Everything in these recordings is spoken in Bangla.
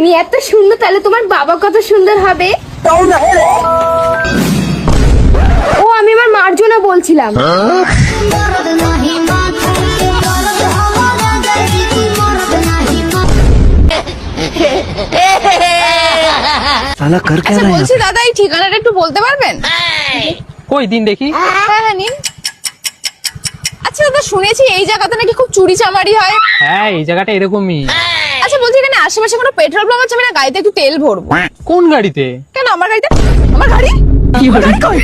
তুমি এত সুন্দর, তাহলে তোমার বাবা কত সুন্দর হবে। ও আমি আমার মার জন্য বলছিলাম। साला कर क्या रहा है? বলছি দাদা, এই ঠিকানাটা একটু বলতে পারবেন? কই দিন দেখি। হ্যাঁ নিন। আচ্ছা দাদা, শুনেছি এই জায়গাতে নাকি খুব চুরি চামারি হয়। হ্যাঁ, এই জায়গাটা এরকমই। আচ্ছা বলছি, এখানে আশেপাশে কোনো পেট্রোল পাম্প আছে? আমি না গাড়িতে একটু তেল ভরবো। কোন গাড়িতে? কেন আমার গাড়িতে? আমার গাড়ি কি গাড়ি কই?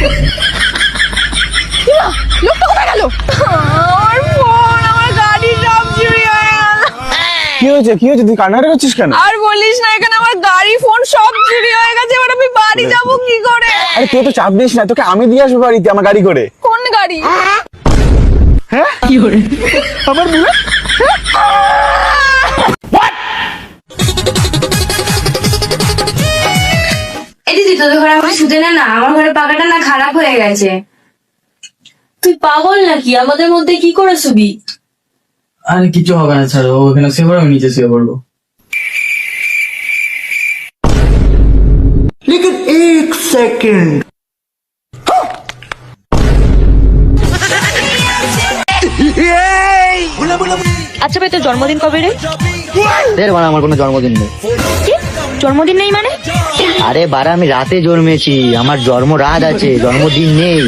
কিবা লোকটা কোথায় গেল? আমার ফোন, আমার গাড়ি সব চুরি হয়ে গেল। কি হয়েছে তুই কান্নাকাটি করছিস কেন? আর বলিস না, এখানে আমার গাড়ি ফোন সব চুরি হয়ে গেছে। এবার আমি বাড়ি যাবো কি করে? আরে তুই তো চাপ দিস না, তোকে আমি দিয়ে আসবো বাড়িতে আমার গাড়ি করে। কোন গাড়ি? হ্যাঁ কি করে আমার বুড়ো এই দিদি, তোদের ঘরে আমার শুতে না, আমার ঘরে পাখাটা না খারাপ হয়ে গেছে। তুই পাগল নাকি? আমাদের মধ্যে কি করে শুবি? আরে কিছু হবে না, ছাড়ো। ও ওখানে শুয়ে পড়ো, আমি নিচে শুয়ে পড়বো। लेकिन एक सेकंड আচ্ছা ভাই, তোর জন্মদিন কবে রে? আমার কোনো জন্মদিন নেই। কি? জন্মদিন নেই মানে? আরে বারা, আমি রাতে জন্মেছি, আমার জন্ম রাত আছে, জন্মদিন নেই।